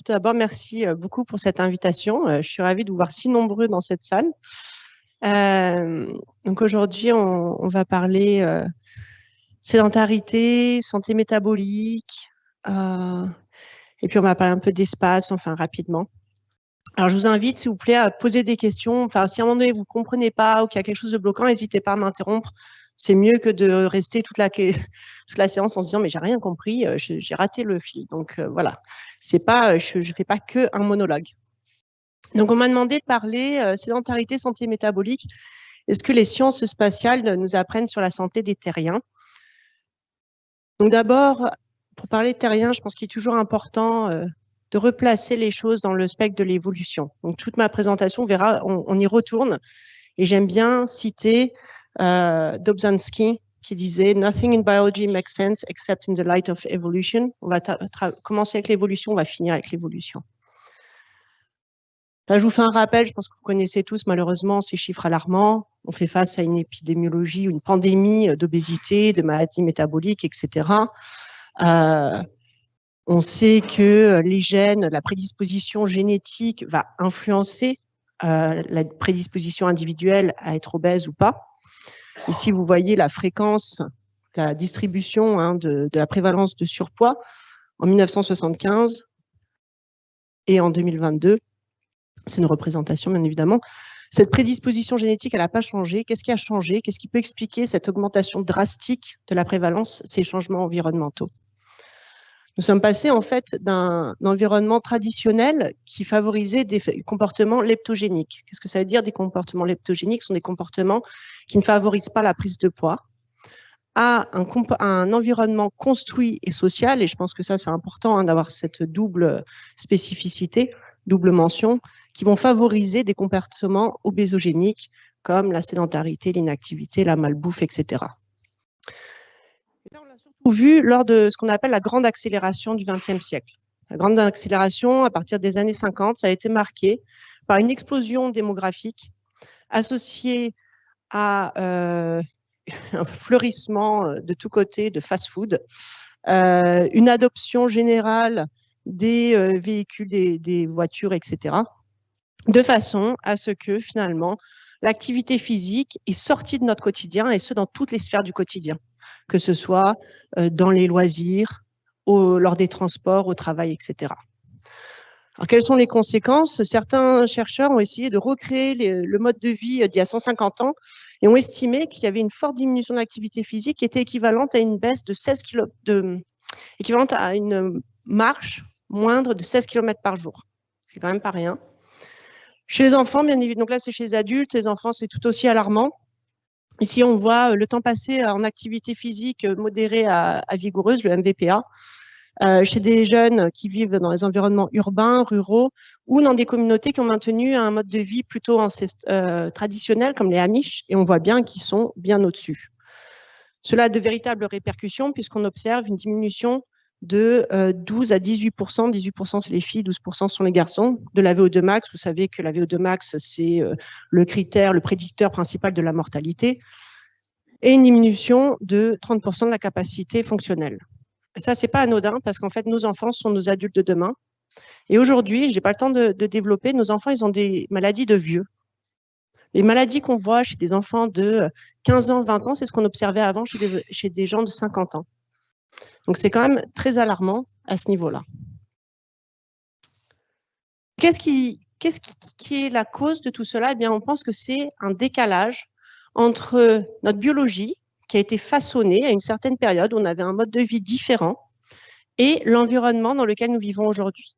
tout d'abord, merci beaucoup pour cette invitation. Je suis ravie de vous voir si nombreux dans cette salle. Donc aujourd'hui, on va parler sédentarité, santé métabolique, et puis on va parler un peu d'espace, enfin rapidement. Alors je vous invite, s'il vous plaît, à poser des questions. Enfin, si à un moment donné vous ne comprenez pas ou qu'il y a quelque chose de bloquant, n'hésitez pas à m'interrompre. C'est mieux que de rester toute la séance en se disant mais j'ai rien compris, j'ai raté le fil. Donc voilà, c'est pas, je fais pas que un monologue. Donc on m'a demandé de parler sédentarité, santé métabolique. Est-ce que les sciences spatiales nous apprennent sur la santé des terriens? Donc d'abord, pour parler de terriens, je pense qu'il est toujours important de replacer les choses dans le spectre de l'évolution. Donc toute ma présentation, on verra, on y retourne. Et j'aime bien citer Dobzhansky qui disait « Nothing in biology makes sense except in the light of evolution ». On va commencer avec l'évolution, on va finir avec l'évolution. Là, je vous fais un rappel, je pense que vous connaissez tous malheureusement ces chiffres alarmants. On fait face à une épidémiologie, une pandémie d'obésité, de maladies métaboliques, etc. On sait que les gènes, la prédisposition génétique va influencer la prédisposition individuelle à être obèse ou pas. Ici, vous voyez la fréquence, la distribution de la prévalence de surpoids en 1975 et en 2022. C'est une représentation, bien évidemment. Cette prédisposition génétique, elle n'a pas changé. Qu'est-ce qui a changé? Qu'est-ce qui peut expliquer cette augmentation drastique de la prévalence? Ces changements environnementaux. Nous sommes passés en fait d'un environnement traditionnel qui favorisait des comportements leptogéniques. Qu'est-ce que ça veut dire des comportements leptogéniques? Ce sont des comportements qui ne favorisent pas la prise de poids, à un environnement construit et social, et je pense que ça c'est important d'avoir cette double spécificité, double mention, qui vont favoriser des comportements obésogéniques comme la sédentarité, l'inactivité, la malbouffe, etc. On l'a surtout vu lors de ce qu'on appelle la grande accélération du XXe siècle. La grande accélération, à partir des années 50, ça a été marqué par une explosion démographique associée à un fleurissement de tous côtés de fast-food, une adoption générale des véhicules, des voitures, etc., de façon à ce que finalement l'activité physique est sortie de notre quotidien, et ce dans toutes les sphères du quotidien, que ce soit dans les loisirs, lors des transports, au travail, etc. Alors, quelles sont les conséquences? Certains chercheurs ont essayé de recréer le mode de vie d'il y a 150 ans et ont estimé qu'il y avait une forte diminution de l'activité physique qui était équivalente à une baisse de 16 km, équivalente à une marche moindre de 16 km par jour. C'est quand même pas rien. Chez les enfants, bien évidemment, donc là c'est chez les adultes, les enfants c'est tout aussi alarmant. Ici on voit le temps passé en activité physique modérée à vigoureuse, le MVPA, chez des jeunes qui vivent dans les environnements urbains, ruraux, ou dans des communautés qui ont maintenu un mode de vie plutôt traditionnel, comme les Amish, et on voit bien qu'ils sont bien au-dessus. Cela a de véritables répercussions, puisqu'on observe une diminution de 12 à 18%. 18% c'est les filles, 12% sont les garçons, de la VO2 max. Vous savez que la VO2 max, c'est le critère, le prédicteur principal de la mortalité, et une diminution de 30% de la capacité fonctionnelle. Ça, c'est pas anodin parce qu'en fait, nos enfants sont nos adultes de demain. Et aujourd'hui, j'ai pas le temps de développer, nos enfants, ils ont des maladies de vieux. Les maladies qu'on voit chez des enfants de 15 ans, 20 ans, c'est ce qu'on observait avant chez des gens de 50 ans. Donc, c'est quand même très alarmant à ce niveau-là. Qu'est-ce qui est la cause de tout cela? Eh bien, on pense que c'est un décalage entre notre biologie, qui a été façonnée à une certaine période où on avait un mode de vie différent, et l'environnement dans lequel nous vivons aujourd'hui.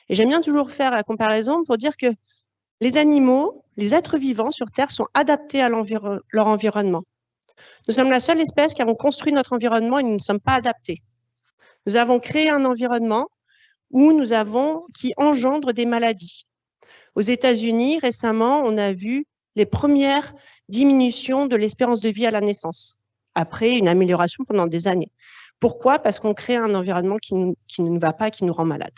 Et j'aime bien toujours faire la comparaison pour dire que les animaux, les êtres vivants sur Terre sont adaptés à leur environnement. Nous sommes la seule espèce qui avons construit notre environnement et nous ne sommes pas adaptés. Nous avons créé un environnement qui engendre des maladies. Aux États-Unis, récemment, on a vu les premières diminutions de l'espérance de vie à la naissance, après une amélioration pendant des années. Pourquoi? Parce qu'on crée un environnement qui ne nous va pas, qui nous rend malade.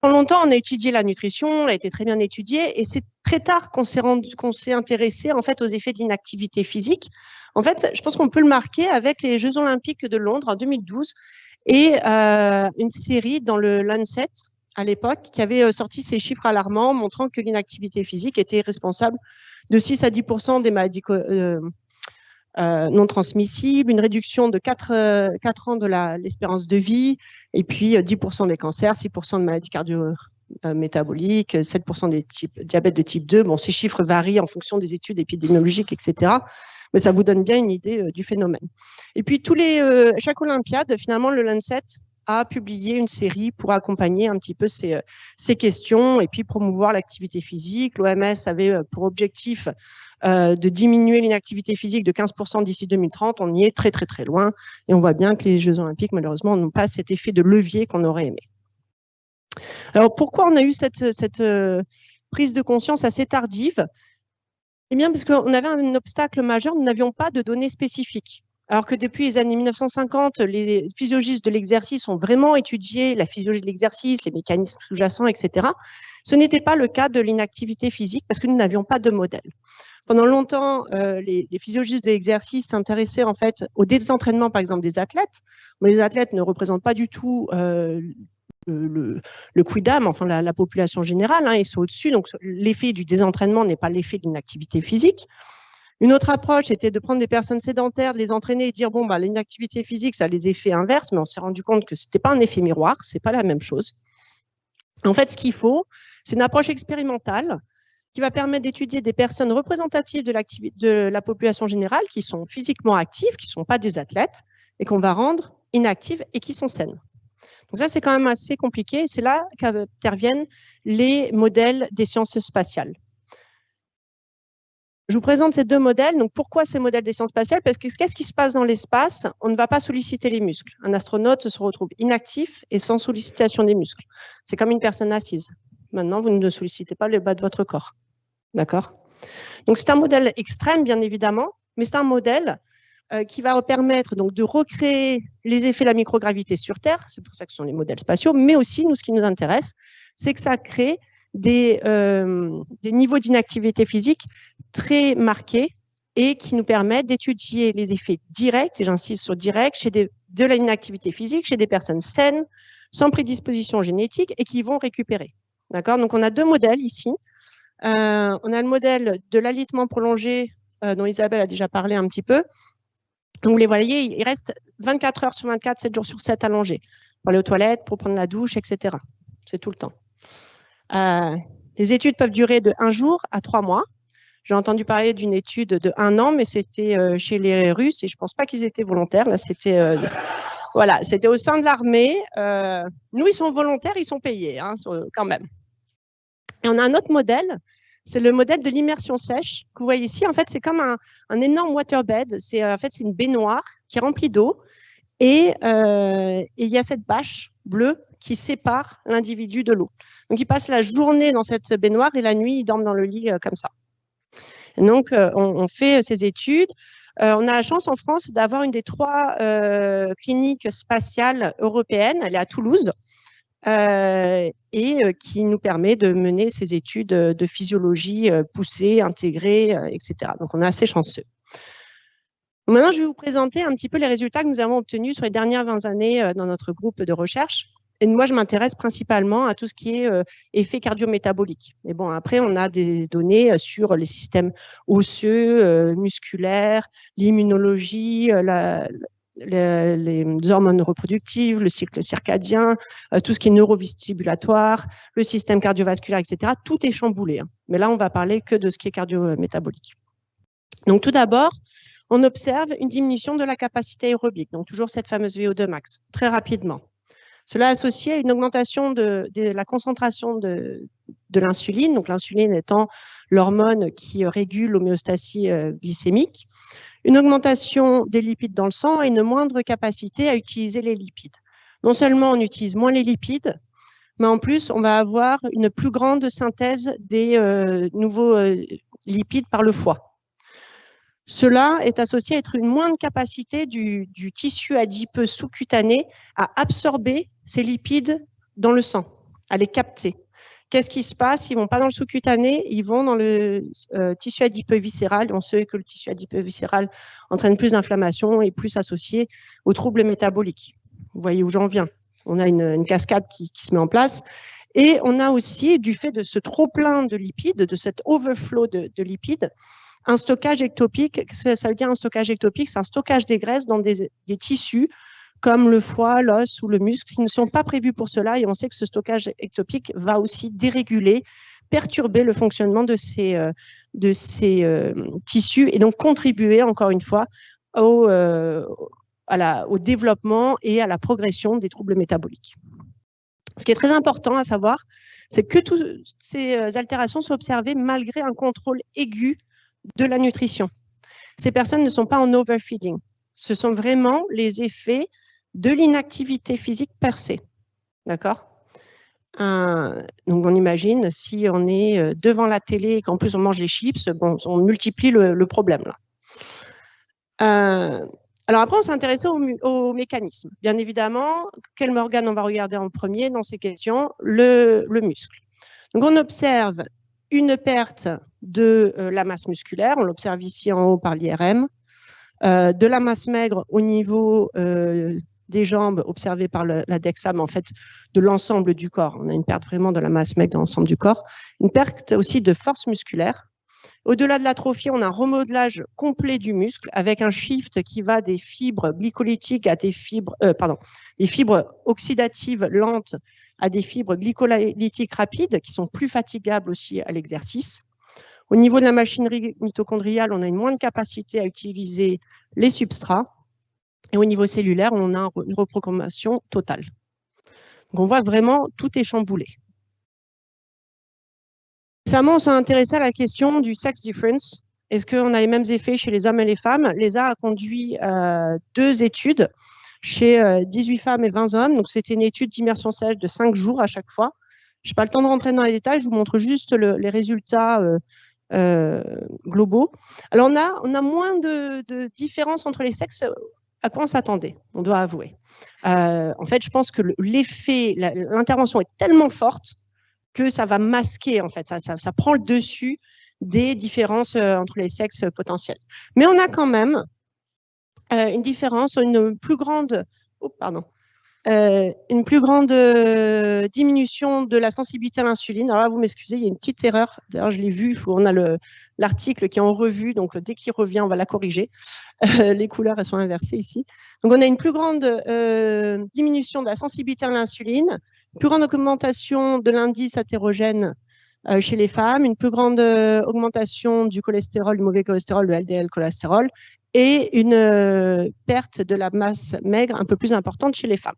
Pendant longtemps, on a étudié la nutrition, elle a été très bien étudiée, et c'est très tard qu'on s'est intéressé en fait aux effets de l'inactivité physique. En fait, je pense qu'on peut le marquer avec les Jeux Olympiques de Londres en 2012 et une série dans le Lancet à l'époque qui avait sorti ces chiffres alarmants montrant que l'inactivité physique était responsable de 6 à 10% des maladies non transmissibles, une réduction de 4 ans de l'espérance de vie, et puis 10% des cancers, 6% de maladies cardio-métaboliques, 7% des diabète de type 2. Bon, ces chiffres varient en fonction des études épidémiologiques, etc. Mais ça vous donne bien une idée du phénomène. Et puis, chaque Olympiade, finalement, le Lancet a publié une série pour accompagner un petit peu ces questions et puis promouvoir l'activité physique. L'OMS avait pour objectif de diminuer l'inactivité physique de 15% d'ici 2030. On y est très, très, très loin. Et on voit bien que les Jeux Olympiques, malheureusement, n'ont pas cet effet de levier qu'on aurait aimé. Alors, pourquoi on a eu cette prise de conscience assez tardive? Eh bien, parce qu'on avait un obstacle majeur, nous n'avions pas de données spécifiques. Alors que depuis les années 1950, les physiologistes de l'exercice ont vraiment étudié la physiologie de l'exercice, les mécanismes sous-jacents, etc. Ce n'était pas le cas de l'inactivité physique parce que nous n'avions pas de modèle. Pendant longtemps, les physiologistes de l'exercice s'intéressaient en fait au désentraînement, par exemple, des athlètes. Mais les athlètes ne représentent pas du tout le quidam, enfin la population générale, ils sont au-dessus. Donc, l'effet du désentraînement n'est pas l'effet d'une activité physique. Une autre approche était de prendre des personnes sédentaires, de les entraîner et dire bon, l'inactivité physique, ça a les effets inverses, mais on s'est rendu compte que ce n'était pas un effet miroir, ce n'est pas la même chose. En fait, ce qu'il faut, c'est une approche expérimentale qui va permettre d'étudier des personnes représentatives de la population générale qui sont physiquement actives, qui ne sont pas des athlètes, et qu'on va rendre inactives et qui sont saines. Donc ça, c'est quand même assez compliqué. C'est là qu'interviennent les modèles des sciences spatiales. Je vous présente ces deux modèles. Donc, pourquoi ces modèles des sciences spatiales? Parce que qu'est-ce qui se passe dans l'espace? On ne va pas solliciter les muscles. Un astronaute se retrouve inactif et sans sollicitation des muscles. C'est comme une personne assise. Maintenant, vous ne sollicitez pas le bas de votre corps. D'accord? Donc, c'est un modèle extrême, bien évidemment, mais c'est un modèle qui va permettre donc, de recréer les effets de la microgravité sur Terre. C'est pour ça que ce sont les modèles spatiaux. Mais aussi, nous, ce qui nous intéresse, c'est que ça crée des niveaux d'inactivité physique très marqués et qui nous permettent d'étudier les effets directs, et j'insiste sur direct, de l'inactivité physique chez des personnes saines, sans prédisposition génétique et qui vont récupérer. D'accord? Donc, on a deux modèles ici. On a le modèle de l'alitement prolongé dont Isabelle a déjà parlé un petit peu. Donc, vous les voyez, il reste 24 heures sur 24, 7 jours sur 7 allongés pour aller aux toilettes, pour prendre la douche, etc. C'est tout le temps. Les études peuvent durer de 1 jour à 3 mois. J'ai entendu parler d'une étude de 1 an, mais c'était chez les Russes et je ne pense pas qu'ils étaient volontaires. Là, c'était voilà, c'était au sein de l'armée. Nous, ils sont volontaires, ils sont payés quand même. Et on a un autre modèle, c'est le modèle de l'immersion sèche que vous voyez ici. En fait, c'est comme un énorme waterbed. En fait, c'est une baignoire qui est remplie d'eau et il y a cette bâche bleue qui sépare l'individu de l'eau. Donc, il passe la journée dans cette baignoire et la nuit, il dorme dans le lit comme ça. Et donc, on fait ces études. On a la chance en France d'avoir une des 3 cliniques spatiales européennes. Elle est à Toulouse et qui nous permet de mener ces études de physiologie poussée, intégrée, etc. Donc, on est assez chanceux. Maintenant, je vais vous présenter un petit peu les résultats que nous avons obtenus sur les dernières 20 années dans notre groupe de recherche. Et moi, je m'intéresse principalement à tout ce qui est effet cardio-métabolique. Mais bon, après, on a des données sur les systèmes osseux, musculaires, l'immunologie, les hormones reproductives, le cycle circadien, tout ce qui est neurovestibulatoire, le système cardiovasculaire, etc. Tout est chamboulé. Mais là, on va parler que de ce qui est cardio-métabolique. Donc, tout d'abord, on observe une diminution de la capacité aérobique, donc toujours cette fameuse VO2 max, très rapidement. Cela est associé à une augmentation de la concentration de l'insuline, donc l'insuline étant l'hormone qui régule l'homéostasie glycémique, une augmentation des lipides dans le sang et une moindre capacité à utiliser les lipides. Non seulement on utilise moins les lipides, mais en plus on va avoir une plus grande synthèse des nouveaux lipides par le foie. Cela est associé à une moindre capacité du tissu adipeux sous-cutané à absorber ces lipides dans le sang. à les capter. Qu'est-ce qui se passe? Ils ne vont pas dans le sous-cutané, ils vont dans le tissu adipeux viscéral. On sait que le tissu adipeux viscéral entraîne plus d'inflammation et plus associé aux troubles métaboliques. Vous voyez où j'en viens. On a une cascade qui se met en place. Et on a aussi, du fait de ce trop-plein de lipides, de cet overflow de lipides, un stockage ectopique. Ça veut dire un stockage ectopique, c'est un stockage des graisses dans des tissus comme le foie, l'os ou le muscle, qui ne sont pas prévus pour cela. Et on sait que ce stockage ectopique va aussi déréguler, perturber le fonctionnement de ces tissus et donc contribuer, encore une fois, au développement et à la progression des troubles métaboliques. Ce qui est très important à savoir, c'est que toutes ces altérations sont observées malgré un contrôle aigu de la nutrition. Ces personnes ne sont pas en overfeeding. Ce sont vraiment les effets de l'inactivité physique per se. D'accord? Donc, on imagine, si on est devant la télé et qu'en plus on mange des chips, bon, on multiplie le problème. Là. Alors après, on s'est intéressé au mécanisme. Bien évidemment, quel organe on va regarder en premier dans ces questions? Le muscle. Donc, on observe une perte de la masse musculaire. On l'observe ici en haut par l'IRM. De la masse maigre au niveau des jambes observées par la DEXA, mais en fait de l'ensemble du corps. On a une perte vraiment de la masse maigre dans l'ensemble du corps. Une perte aussi de force musculaire. Au-delà de l'atrophie, on a un remodelage complet du muscle avec un shift qui va des fibres glycolytiques à des fibres oxydatives lentes à des fibres glycolytiques rapides qui sont plus fatigables aussi à l'exercice. Au niveau de la machinerie mitochondriale, on a une moindre capacité à utiliser les substrats. Et au niveau cellulaire, on a une reprogrammation totale. Donc, on voit vraiment tout est chamboulé. Récemment, on s'est intéressé à la question du sex difference. Est-ce qu'on a les mêmes effets chez les hommes et les femmes? L'ESA a conduit 2 études chez 18 femmes et 20 hommes. Donc, c'était une étude d'immersion sèche de 5 jours à chaque fois. Je n'ai pas le temps de rentrer dans les détails. Je vous montre juste les résultats globaux. Alors, on a moins de différence entre les sexes. À quoi on s'attendait, on doit avouer. En fait, je pense que l'effet, l'intervention est tellement forte que ça va masquer, en fait, ça prend le dessus des différences entre les sexes potentiels. Mais on a quand même une différence, une plus grande, diminution de la sensibilité à l'insuline. Alors là, vous m'excusez, il y a une petite erreur. D'ailleurs, je l'ai vu, on a l'article qui est en revue, donc dès qu'il revient, on va la corriger. Les couleurs, elles sont inversées ici. Donc, on a une plus grande diminution de la sensibilité à l'insuline, une plus grande augmentation de l'indice athérogène chez les femmes, une plus grande augmentation du cholestérol, du mauvais cholestérol, le LDL cholestérol, et une perte de la masse maigre un peu plus importante chez les femmes.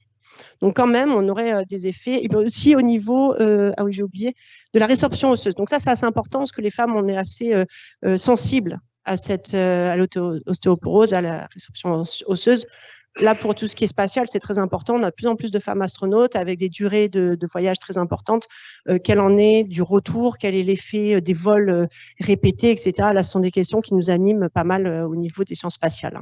Donc, quand même, on aurait des effets, et aussi au niveau, ah oui, j'ai oublié, de la résorption osseuse. Donc, ça, c'est assez important parce que les femmes, on est assez sensibles à l'ostéoporose, à la résorption osseuse. Là, pour tout ce qui est spatial, c'est très important. On a de plus en plus de femmes astronautes avec des durées de voyage très importantes. Quel en est du retour? Quel est l'effet des vols répétés, etc. Là, ce sont des questions qui nous animent pas mal au niveau des sciences spatiales.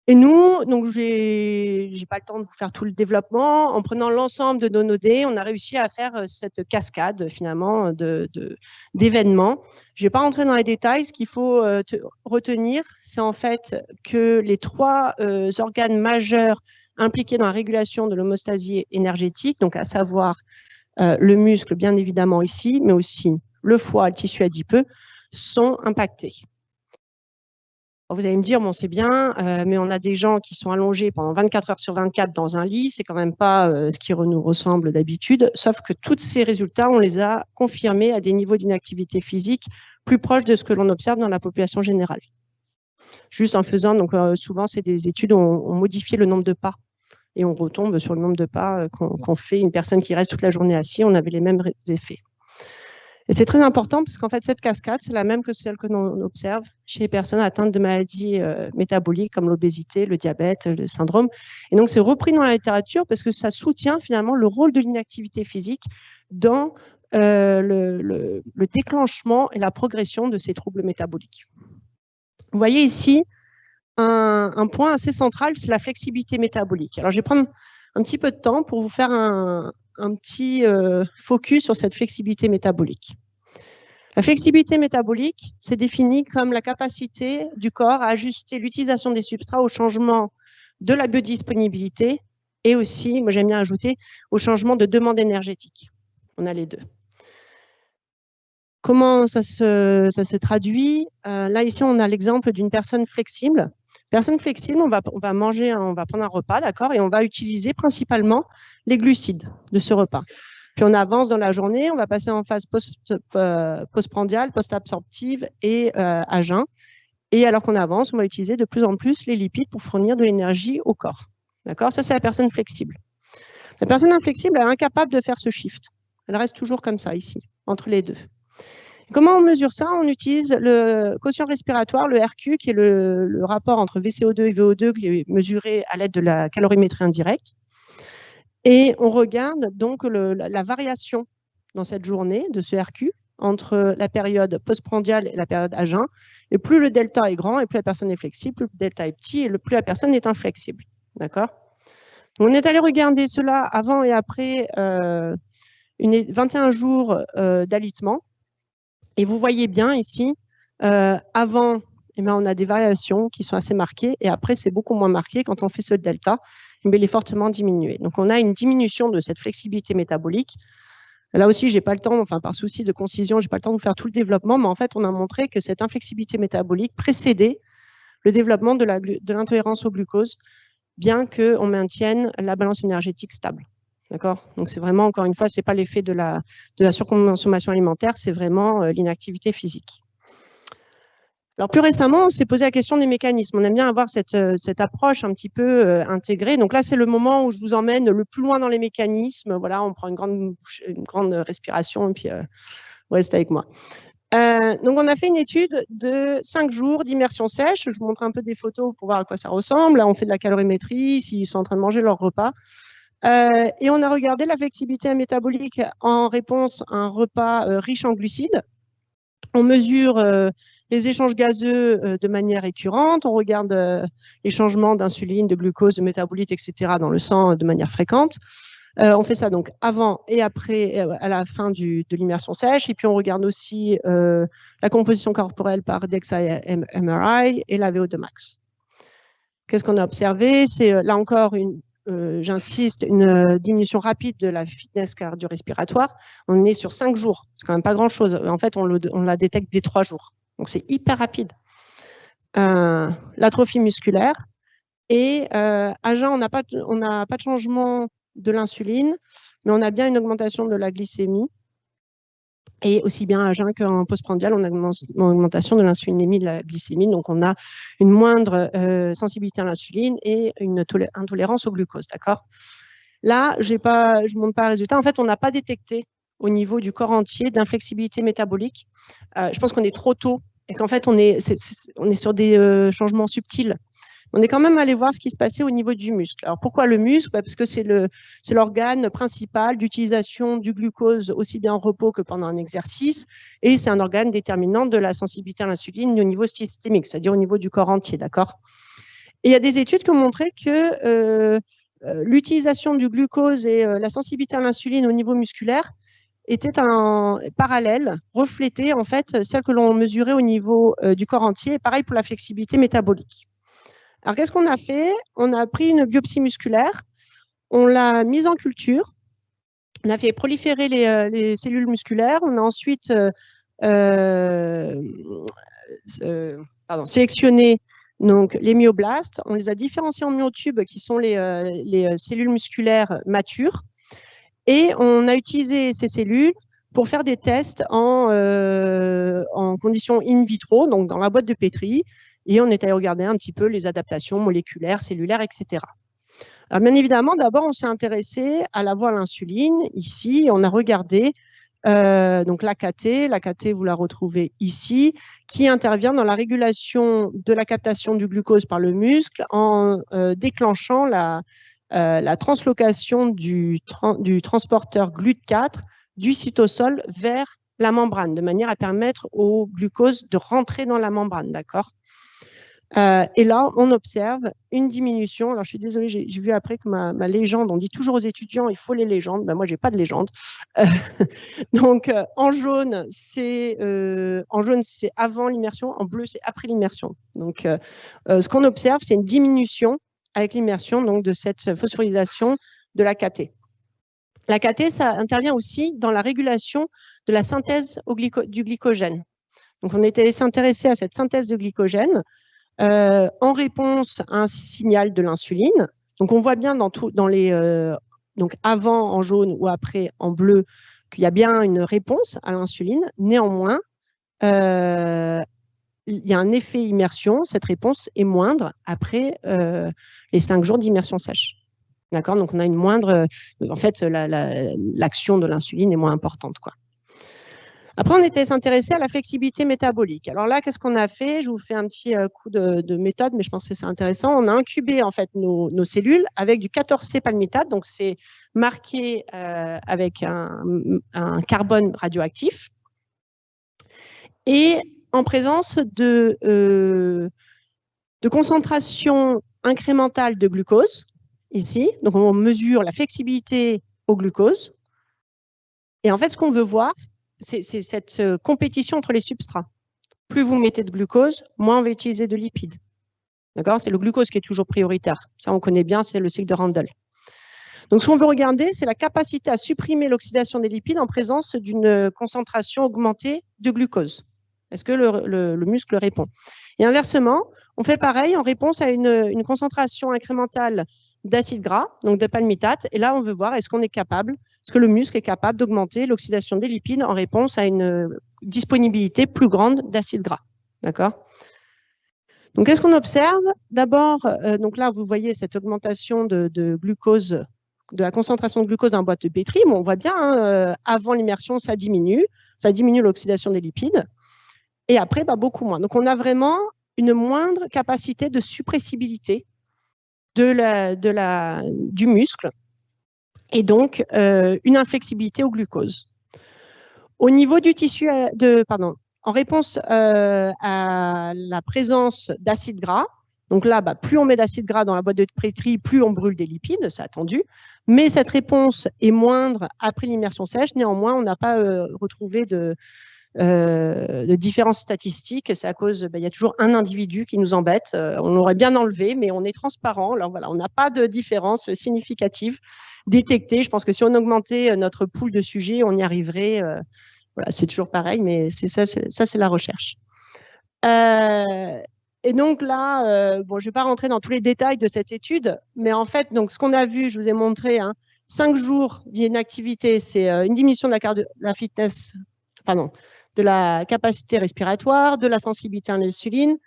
Et nous, donc j'ai pas le temps de vous faire tout le développement. En prenant l'ensemble de nos données, on a réussi à faire cette cascade finalement d'événements. Je vais pas rentrer dans les détails. Ce qu'il faut retenir, c'est en fait que les 3 organes majeurs impliqués dans la régulation de l'homéostasie énergétique, donc à savoir le muscle bien évidemment ici, mais aussi le foie, le tissu adipeux, sont impactés. Vous allez me dire, bon, c'est bien, mais on a des gens qui sont allongés pendant 24 heures sur 24 dans un lit, c'est quand même pas ce qui nous ressemble d'habitude, sauf que tous ces résultats, on les a confirmés à des niveaux d'inactivité physique plus proches de ce que l'on observe dans la population générale. Juste en faisant, donc souvent, c'est des études où on modifie le nombre de pas et on retombe sur le nombre de pas qu'on fait. Une personne qui reste toute la journée assise, on avait les mêmes effets. Et c'est très important parce qu'en fait, cette cascade, c'est la même que celle que l'on observe chez les personnes atteintes de maladies métaboliques comme l'obésité, le diabète, le syndrome. Et donc, c'est repris dans la littérature parce que ça soutient finalement le rôle de l'inactivité physique dans le déclenchement et la progression de ces troubles métaboliques. Vous voyez ici un point assez central, c'est la flexibilité métabolique. Alors, je vais prendre un petit peu de temps pour vous faire un petit focus sur cette flexibilité métabolique. La flexibilité métabolique, c'est défini comme la capacité du corps à ajuster l'utilisation des substrats au changement de la biodisponibilité et aussi, moi j'aime bien ajouter, au changement de demande énergétique. On a les deux. Comment ça se traduit? Là, ici, on a l'exemple d'une personne flexible. Personne flexible, on va manger, on va prendre un repas, d'accord, et on va utiliser principalement les glucides de ce repas. Puis on avance dans la journée, on va passer en phase postprandiale, post-absorptive et à jeun. Et alors qu'on avance, on va utiliser de plus en plus les lipides pour fournir de l'énergie au corps. D'accord? Ça, c'est la personne flexible. La personne inflexible, elle est incapable de faire ce shift. Elle reste toujours comme ça, ici, entre les deux. Comment on mesure ça? On utilise le quotient respiratoire, le RQ, qui est le rapport entre VCO2 et VO2, qui est mesuré à l'aide de la calorimétrie indirecte. Et on regarde donc la variation dans cette journée de ce RQ entre la période postprandiale et la période à jeun. Et plus le delta est grand et plus la personne est flexible, plus le delta est petit et plus la personne est inflexible. D'accord? On est allé regarder cela avant et après 21 jours d'alitement. Et vous voyez bien ici, avant, on a des variations qui sont assez marquées et après, c'est beaucoup moins marqué. Quand on fait ce delta, il est fortement diminué. Donc, on a une diminution de cette flexibilité métabolique. Là aussi, je n'ai pas le temps, par souci de concision, je n'ai pas le temps de faire tout le développement, mais en fait, on a montré que cette inflexibilité métabolique précédait le développement de l'intolérance au glucose, bien qu'on maintienne la balance énergétique stable. D'accord? Donc, c'est vraiment, encore une fois, ce n'est pas l'effet de la surconsommation alimentaire, c'est vraiment l'inactivité physique. Alors, plus récemment, on s'est posé la question des mécanismes. On aime bien avoir cette approche un petit peu intégrée. Donc là, c'est le moment où je vous emmène le plus loin dans les mécanismes. Voilà, on prend une grande respiration et puis restez avec moi. Donc, on a fait une étude de 5 jours d'immersion sèche. Je vous montre un peu des photos pour voir à quoi ça ressemble. Là, on fait de la calorimétrie, s'ils sont en train de manger leur repas. Et on a regardé la flexibilité métabolique en réponse à un repas riche en glucides. On mesure les échanges gazeux de manière récurrente. On regarde les changements d'insuline, de glucose, de métabolites, etc. dans le sang de manière fréquente. On fait ça donc avant et après, à la fin de l'immersion sèche. Et puis, on regarde aussi la composition corporelle par DXA-MRI et la VO2 max. Qu'est-ce qu'on a observé? C'est là encore j'insiste, une diminution rapide de la fitness cardio-respiratoire. On est sur 5 jours. C'est quand même pas grand-chose. En fait, on la détecte dès 3 jours. Donc, c'est hyper rapide. L'atrophie musculaire. Et à jeun, on n'a pas de changement de l'insuline, mais on a bien une augmentation de la glycémie. Et aussi bien à jeun qu'en postprandial, on a une augmentation de l'insulinémie, de la glycémie. Donc, on a une moindre sensibilité à l'insuline et une intolérance au glucose. D'accord? Là, je ne montre pas le résultat. En fait, on n'a pas détecté au niveau du corps entier d'inflexibilité métabolique. Je pense qu'on est trop tôt et qu'en fait, on est sur des changements subtils. On est quand même allé voir ce qui se passait au niveau du muscle. Alors, pourquoi le muscle? Parce que c'est l'organe principal d'utilisation du glucose aussi bien en repos que pendant un exercice. Et c'est un organe déterminant de la sensibilité à l'insuline au niveau systémique, c'est-à-dire au niveau du corps entier. D'accord? Et il y a des études qui ont montré que l'utilisation du glucose et la sensibilité à l'insuline au niveau musculaire était un parallèle, reflétait en fait celle que l'on mesurait au niveau du corps entier. Et pareil pour la flexibilité métabolique. Alors, qu'est-ce qu'on a fait? On a pris une biopsie musculaire, on l'a mise en culture, on a fait proliférer les cellules musculaires, on a ensuite sélectionné donc, les myoblastes, on les a différenciés en myotubes qui sont les cellules musculaires matures et on a utilisé ces cellules pour faire des tests en conditions in vitro, donc dans la boîte de pétri. Et on est allé regarder un petit peu les adaptations moléculaires, cellulaires, etc. Alors, bien évidemment, d'abord, on s'est intéressé à la voie à l'insuline. Ici, on a regardé donc l'AKT, vous la retrouvez ici, qui intervient dans la régulation de la captation du glucose par le muscle en déclenchant la translocation du transporteur GLUT4 du cytosol vers la membrane, de manière à permettre au glucose de rentrer dans la membrane, d'accord ? Et là, on observe une diminution. Alors, je suis désolée, j'ai vu après que ma légende, on dit toujours aux étudiants, il faut les légendes. Ben, moi, je n'ai pas de légende. Donc, en jaune, c'est avant l'immersion. En bleu, c'est après l'immersion. Donc, ce qu'on observe, c'est une diminution avec l'immersion donc, de cette phosphorylation de la KT. La KT, ça intervient aussi dans la régulation de la synthèse du glycogène. Donc, on était s'intéresser à cette synthèse de glycogène en réponse à un signal de l'insuline. Donc, on voit bien dans les donc avant en jaune ou après en bleu qu'il y a bien une réponse à l'insuline. Néanmoins, il y a un effet immersion. Cette réponse est moindre après les 5 jours d'immersion sèche. D'accord? Donc, on a une moindre. En fait, l'action de l'insuline est moins importante, quoi. Après, on était s'intéresser à la flexibilité métabolique. Alors là, qu'est-ce qu'on a fait? Je vous fais un petit coup de méthode, mais je pense que c'est intéressant. On a incubé en fait nos cellules avec du 14C palmitate, donc c'est marqué avec un carbone radioactif, et en présence de concentration incrémentale de glucose, ici. Donc on mesure la flexibilité au glucose. Et en fait, ce qu'on veut voir, c'est cette compétition entre les substrats. Plus vous mettez de glucose, moins on va utiliser de lipides. D'accord? C'est le glucose qui est toujours prioritaire. Ça, on connaît bien, c'est le cycle de Randle. Donc, ce qu'on veut regarder, c'est la capacité à supprimer l'oxydation des lipides en présence d'une concentration augmentée de glucose. Est-ce que le muscle répond? Et inversement, on fait pareil en réponse à une concentration incrémentale d'acide gras, donc de palmitate. Et là, on veut voir est-ce qu'on est capable, est-ce que le muscle est capable d'augmenter l'oxydation des lipides en réponse à une disponibilité plus grande d'acide gras. D'accord? Donc, qu'est-ce qu'on observe? D'abord, donc là, vous voyez cette augmentation de glucose, de la concentration de glucose dans la boîte de Petri. Bon, on voit bien, hein, avant l'immersion, ça diminue l'oxydation des lipides. Et après, beaucoup moins. Donc, on a vraiment une moindre capacité de suppressibilité du muscle et donc une inflexibilité au glucose. Au niveau du tissu, en réponse à la présence d'acide gras, donc là, plus on met d'acide gras dans la boîte de Petri, plus on brûle des lipides, c'est attendu, mais cette réponse est moindre après l'immersion sèche. Néanmoins, on n'a pas retrouvé de différences statistiques. C'est à cause, il y a toujours un individu qui nous embête. On l'aurait bien enlevé, mais on est transparent. Alors voilà, on n'a pas de différence significative détectée. Je pense que si on augmentait notre pool de sujets, on y arriverait. Voilà, c'est toujours pareil, mais c'est la recherche. Et donc là, je ne vais pas rentrer dans tous les détails de cette étude, mais en fait, donc, ce qu'on a vu, je vous ai montré, 5 jours d'inactivité, c'est une diminution de la fitness, de la capacité respiratoire, de la sensibilité à l'insuline.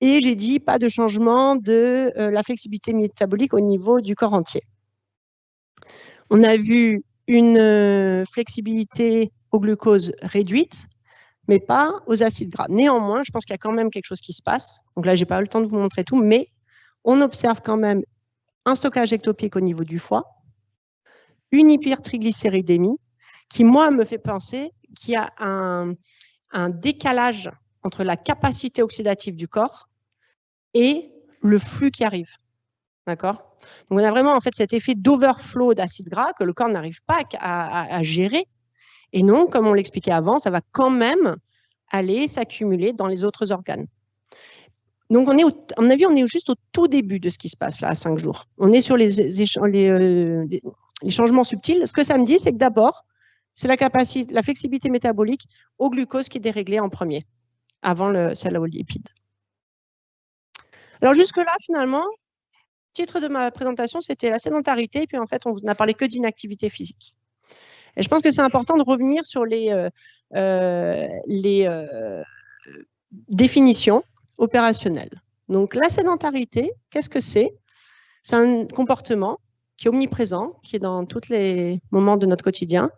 Et j'ai dit pas de changement de la flexibilité métabolique au niveau du corps entier. On a vu une flexibilité au glucose réduite, mais pas aux acides gras. Néanmoins, je pense qu'il y a quand même quelque chose qui se passe. Donc là, je n'ai pas eu le temps de vous montrer tout, mais on observe quand même un stockage ectopique au niveau du foie, une hypertriglycéridémie, qui, moi, me fait penser qu'il y a un décalage entre la capacité oxydative du corps et le flux qui arrive. D'accord? Donc, on a vraiment en fait cet effet d'overflow d'acide gras que le corps n'arrive pas à gérer. Et non, comme on l'expliquait avant, ça va quand même aller s'accumuler dans les autres organes. Donc, à mon avis, on est juste au tout début de ce qui se passe là, à 5 jours. On est sur les changements subtils. Ce que ça me dit, c'est que d'abord, c'est la flexibilité métabolique au glucose qui est déréglée en premier, avant celle aux lipides. Alors jusque-là, finalement, le titre de ma présentation, c'était la sédentarité, et puis en fait, on n'a parlé que d'inactivité physique. Et je pense que c'est important de revenir sur les définitions opérationnelles. Donc la sédentarité, qu'est-ce que c'est? C'est un comportement qui est omniprésent, qui est dans tous les moments de notre quotidien.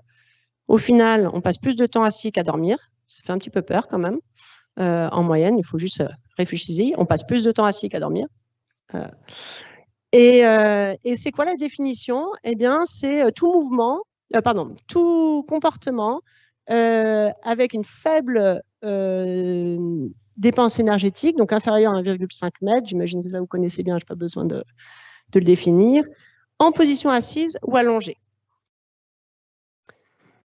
Au final, on passe plus de temps assis qu'à dormir. Ça fait un petit peu peur quand même. En moyenne, il faut juste réfléchir. On passe plus de temps assis qu'à dormir. Et c'est quoi la définition? Eh bien, c'est tout comportement avec une faible dépense énergétique, donc inférieure à 1,5 m, j'imagine que ça vous connaissez bien, je n'ai pas besoin de le définir, en position assise ou allongée.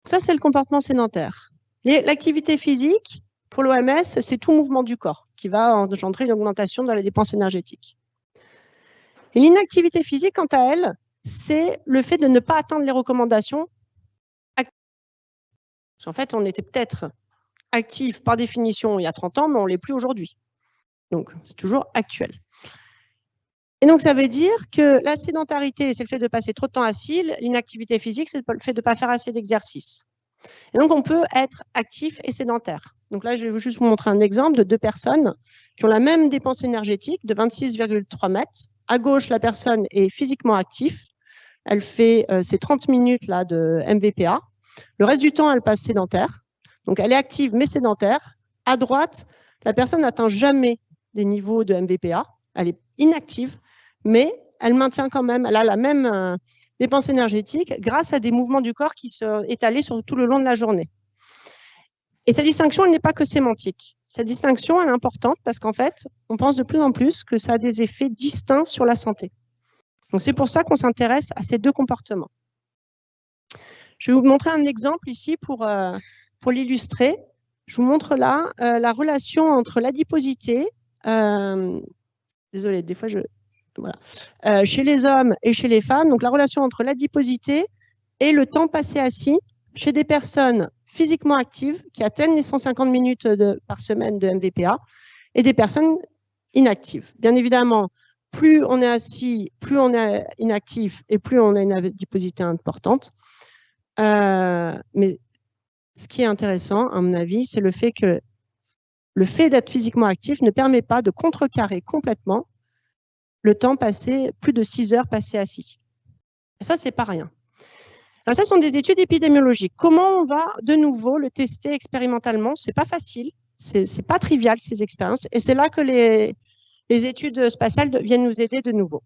Ça, c'est le comportement sédentaire. L'activité physique, pour l'OMS, c'est tout mouvement du corps qui va engendrer une augmentation de la dépense énergétique. Et l'inactivité physique, quant à elle, c'est le fait de ne pas atteindre les recommandations. En fait, on était peut-être actif par définition il y a 30 ans, mais on ne l'est plus aujourd'hui. Donc, c'est toujours actuel. Et donc, ça veut dire que la sédentarité, c'est le fait de passer trop de temps assis. L'inactivité physique, c'est le fait de ne pas faire assez d'exercice. Et donc, on peut être actif et sédentaire. Donc là, je vais juste vous montrer un exemple de 2 personnes qui ont la même dépense énergétique de 26,3 mètres. À gauche, la personne est physiquement active. Elle fait ses 30 minutes là, de MVPA. Le reste du temps, elle passe sédentaire. Donc, elle est active mais sédentaire. À droite, la personne n'atteint jamais des niveaux de MVPA. Elle est inactive, mais elle maintient quand même, elle a la même dépense énergétique grâce à des mouvements du corps qui sont étalés sur tout le long de la journée. Et cette distinction, elle n'est pas que sémantique. Cette distinction, elle est importante parce qu'en fait, on pense de plus en plus que ça a des effets distincts sur la santé. Donc, c'est pour ça qu'on s'intéresse à ces 2 comportements. Je vais vous montrer un exemple ici pour l'illustrer. Je vous montre là la relation entre l'adiposité, désolée, des fois voilà, chez les hommes et chez les femmes, donc la relation entre l'adiposité et le temps passé assis chez des personnes physiquement actives qui atteignent les 150 minutes par semaine de MVPA et des personnes inactives. Bien évidemment, plus on est assis, plus on est inactif et plus on a une adiposité importante. Mais ce qui est intéressant, à mon avis, c'est le fait que le fait d'être physiquement actif ne permet pas de contrecarrer complètement le temps passé, plus de 6 heures passées assis. Et ça, c'est pas rien. Alors, ça sont des études épidémiologiques. Comment on va de nouveau le tester expérimentalement? C'est pas facile, c'est pas trivial ces expériences, et c'est là que les études spatiales viennent nous aider de nouveau.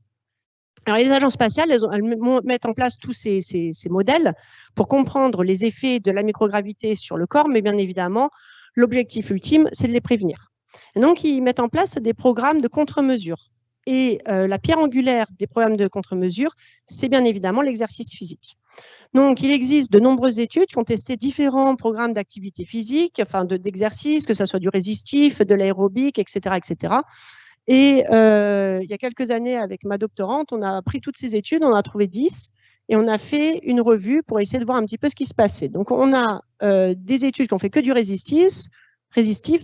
Alors, les agences spatiales, elles mettent en place tous ces modèles pour comprendre les effets de la microgravité sur le corps, mais bien évidemment, l'objectif ultime, c'est de les prévenir. Et donc, ils mettent en place des programmes de contre-mesure. Et la pierre angulaire des programmes de contre-mesure, c'est bien évidemment l'exercice physique. Donc, il existe de nombreuses études qui ont testé différents programmes d'activité physique, enfin d'exercice, que ce soit du résistif, de l'aérobique, etc., etc. Et il y a quelques années, avec ma doctorante, on a pris toutes ces études, on en a trouvé 10, et on a fait une revue pour essayer de voir un petit peu ce qui se passait. Donc, on a des études qui ont fait que du résistif,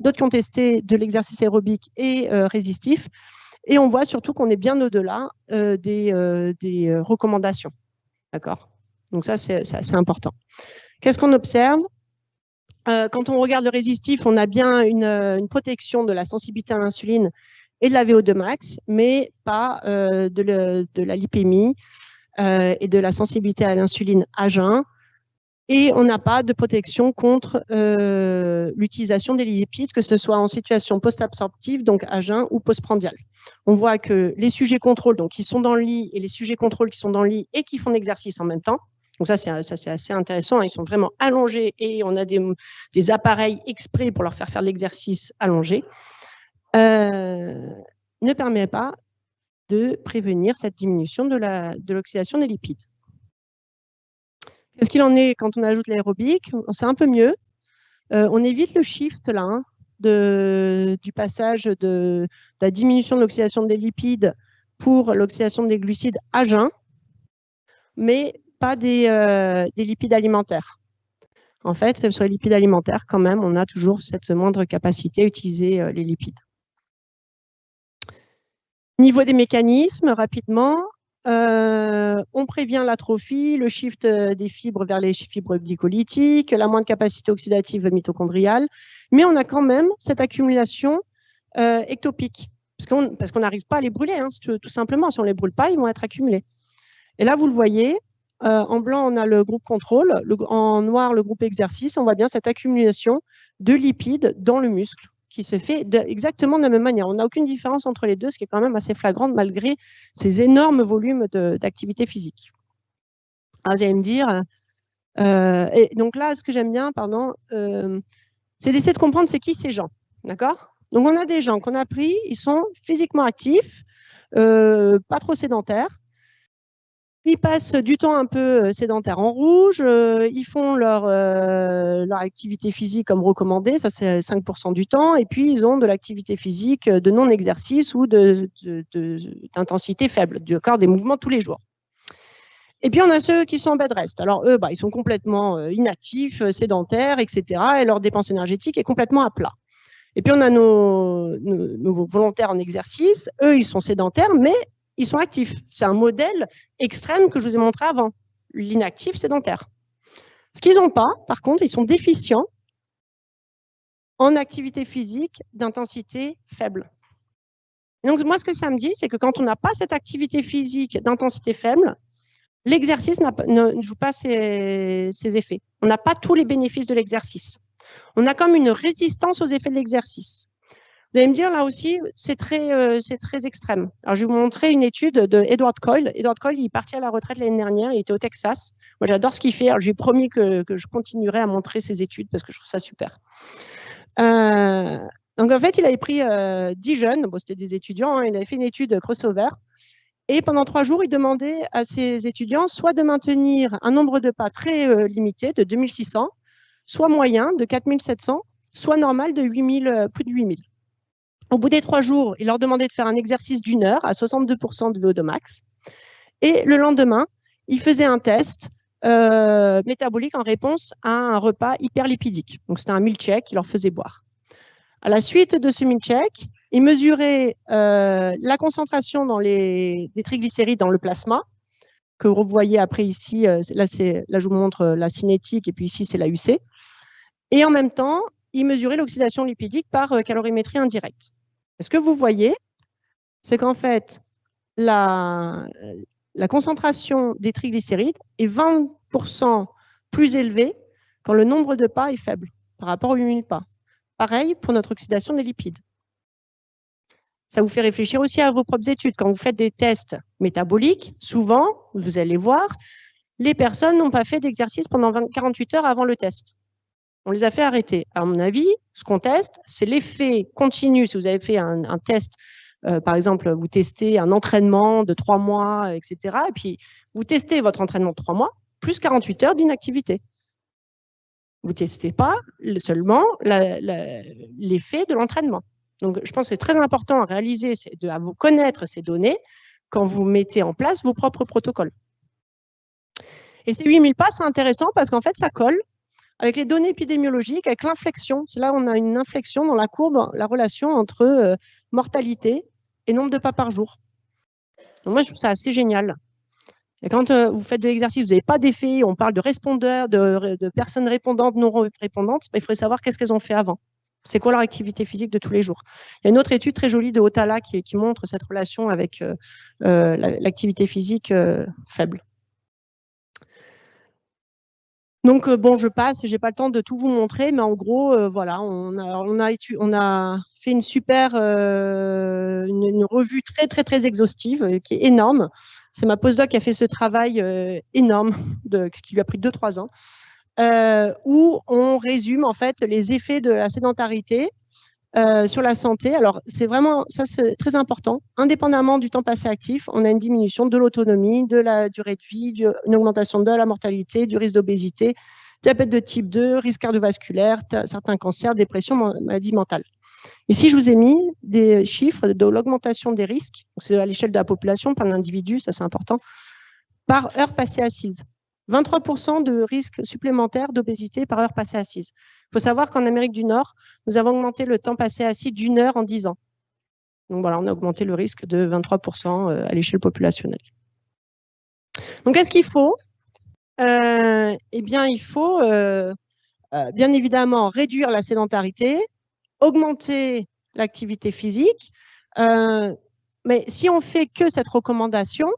d'autres qui ont testé de l'exercice aérobique et résistif, et on voit surtout qu'on est bien au-delà des recommandations. D'accord ? Donc ça, c'est important. Qu'est-ce qu'on observe ? Quand on regarde le résistif, on a bien une protection de la sensibilité à l'insuline et de la VO2 max, mais pas de la lipémie et de la sensibilité à l'insuline à jeun. Et on n'a pas de protection contre l'utilisation des lipides, que ce soit en situation post-absorptive, donc à jeun, ou postprandiale. On voit que les sujets contrôle, donc qui sont dans le lit, et les sujets contrôle qui sont dans le lit et qui font l'exercice en même temps, donc ça c'est assez intéressant, ils sont vraiment allongés et on a des appareils exprès pour leur faire de l'exercice allongé, ne permet pas de prévenir cette diminution de l'oxydation des lipides. Qu'est-ce qu'il en est quand on ajoute l'aérobique? C'est un peu mieux. On évite le shift là, hein, du passage de la diminution de l'oxydation des lipides pour l'oxydation des glucides à jeun, mais pas des lipides alimentaires. En fait, sur les lipides alimentaires, quand même, on a toujours cette moindre capacité à utiliser les lipides. Niveau des mécanismes, rapidement, on prévient l'atrophie, le shift des fibres vers les fibres glycolytiques, la moindre capacité oxydative mitochondriale, mais on a quand même cette accumulation ectopique, parce qu'on n'arrive pas à les brûler, hein, tout simplement. Si on ne les brûle pas, ils vont être accumulés. Et là, vous le voyez, en blanc, on a le groupe contrôle, en noir, le groupe exercice. On voit bien cette accumulation de lipides dans le muscle qui se fait exactement de la même manière. On n'a aucune différence entre les deux, ce qui est quand même assez flagrant malgré ces énormes volumes d'activité physique. Alors, vous allez me dire, Et donc là, ce que j'aime bien, pardon, c'est d'essayer de comprendre c'est qui ces gens. D'accord? Donc, on a des gens qu'on a pris, ils sont physiquement actifs, pas trop sédentaires. Ils passent du temps un peu sédentaire en rouge, ils font leur activité physique comme recommandé, ça c'est 5% du temps, et puis ils ont de l'activité physique de non-exercice ou d'intensité faible, du corps des mouvements tous les jours. Et puis on a ceux qui sont en bed rest. Alors eux, ils sont complètement inactifs, sédentaires, etc. Et leur dépense énergétique est complètement à plat. Et puis on a nos volontaires en exercice, eux ils sont sédentaires, mais ils sont actifs. C'est un modèle extrême que je vous ai montré avant, l'inactif sédentaire. Ce qu'ils n'ont pas, par contre, ils sont déficients en activité physique d'intensité faible. Et donc moi, ce que ça me dit, c'est que quand on n'a pas cette activité physique d'intensité faible, l'exercice ne joue pas ses effets. On n'a pas tous les bénéfices de l'exercice. On a comme une résistance aux effets de l'exercice. Vous allez me dire, là aussi, c'est très extrême. Alors, je vais vous montrer une étude de Edward Coyle. Edward Coyle, il est parti à la retraite l'année dernière, il était au Texas. Moi, j'adore ce qu'il fait. Alors, je lui ai promis que je continuerai à montrer ses études parce que je trouve ça super. Donc, en fait, il avait pris 10 jeunes, bon, c'était des étudiants, il avait fait une étude crossover. Et pendant 3 jours, il demandait à ses étudiants soit de maintenir un nombre de pas très limité, de 2600, soit moyen, de 4700, soit normal, de 8000, plus de 8000. Au bout des 3 jours, il leur demandait de faire un exercice d'1 heure à 62% de VO2 max. Et le lendemain, il faisait un test métabolique en réponse à un repas hyperlipidique. Donc, c'était un milkshake qu'il leur faisait boire. À la suite de ce milkshake, il mesurait la concentration des triglycérides dans le plasma, que vous voyez après ici. Là, je vous montre la cinétique, et puis ici, c'est la UC. Et en même temps, il mesurait l'oxydation lipidique par calorimétrie indirecte. Et ce que vous voyez, c'est qu'en fait, la concentration des triglycérides est 20% plus élevée quand le nombre de pas est faible par rapport aux 8000 pas. Pareil pour notre oxydation des lipides. Ça vous fait réfléchir aussi à vos propres études. Quand vous faites des tests métaboliques, souvent, vous allez voir, les personnes n'ont pas fait d'exercice pendant 48 heures avant le test. On les a fait arrêter. À mon avis, ce qu'on teste, c'est l'effet continu. Si vous avez fait un test, par exemple, vous testez un entraînement de 3 mois, etc. Et puis, vous testez votre entraînement de 3 mois, plus 48 heures d'inactivité. Vous ne testez pas seulement l'effet de l'entraînement. Donc, je pense que c'est très important à réaliser, à vous connaître ces données quand vous mettez en place vos propres protocoles. Et ces 8000 pas, c'est intéressant parce qu'en fait, ça colle avec les données épidémiologiques, avec l'inflexion. C'est là où on a une inflexion dans la courbe, la relation entre mortalité et nombre de pas par jour. Donc moi, je trouve ça assez génial. Et quand vous faites de l'exercice, vous n'avez pas d'effet, on parle de répondeurs, de personnes répondantes, non répondantes, il faudrait savoir qu'est-ce qu'elles ont fait avant. C'est quoi leur activité physique de tous les jours. Il y a une autre étude très jolie de Otala qui montre cette relation avec l'activité physique faible. Donc, bon, je passe, je n'ai pas le temps de tout vous montrer, mais en gros, voilà, on a fait une super une revue très, très, très exhaustive qui est énorme. C'est ma postdoc qui a fait ce travail énorme qui lui a pris 2-3 ans, où on résume en fait les effets de la sédentarité sur la santé. Alors, c'est vraiment, ça c'est très important. Indépendamment du temps passé actif, on a une diminution de l'autonomie, de la durée de vie, une augmentation de la mortalité, du risque d'obésité, diabète de type 2, risque cardiovasculaire, certains cancers, dépression, maladies mentales. Ici, je vous ai mis des chiffres de l'augmentation des risques. C'est à l'échelle de la population, par l'individu, ça c'est important, par heure passée assise. 23% de risque supplémentaire d'obésité par heure passée assise. Il faut savoir qu'en Amérique du Nord, nous avons augmenté le temps passé assis d'1 heure en 10 ans. Donc voilà, on a augmenté le risque de 23% à l'échelle populationnelle. Donc qu'est-ce qu'il faut ? Eh bien, il faut bien évidemment réduire la sédentarité, augmenter l'activité physique. Mais si on fait que cette recommandation,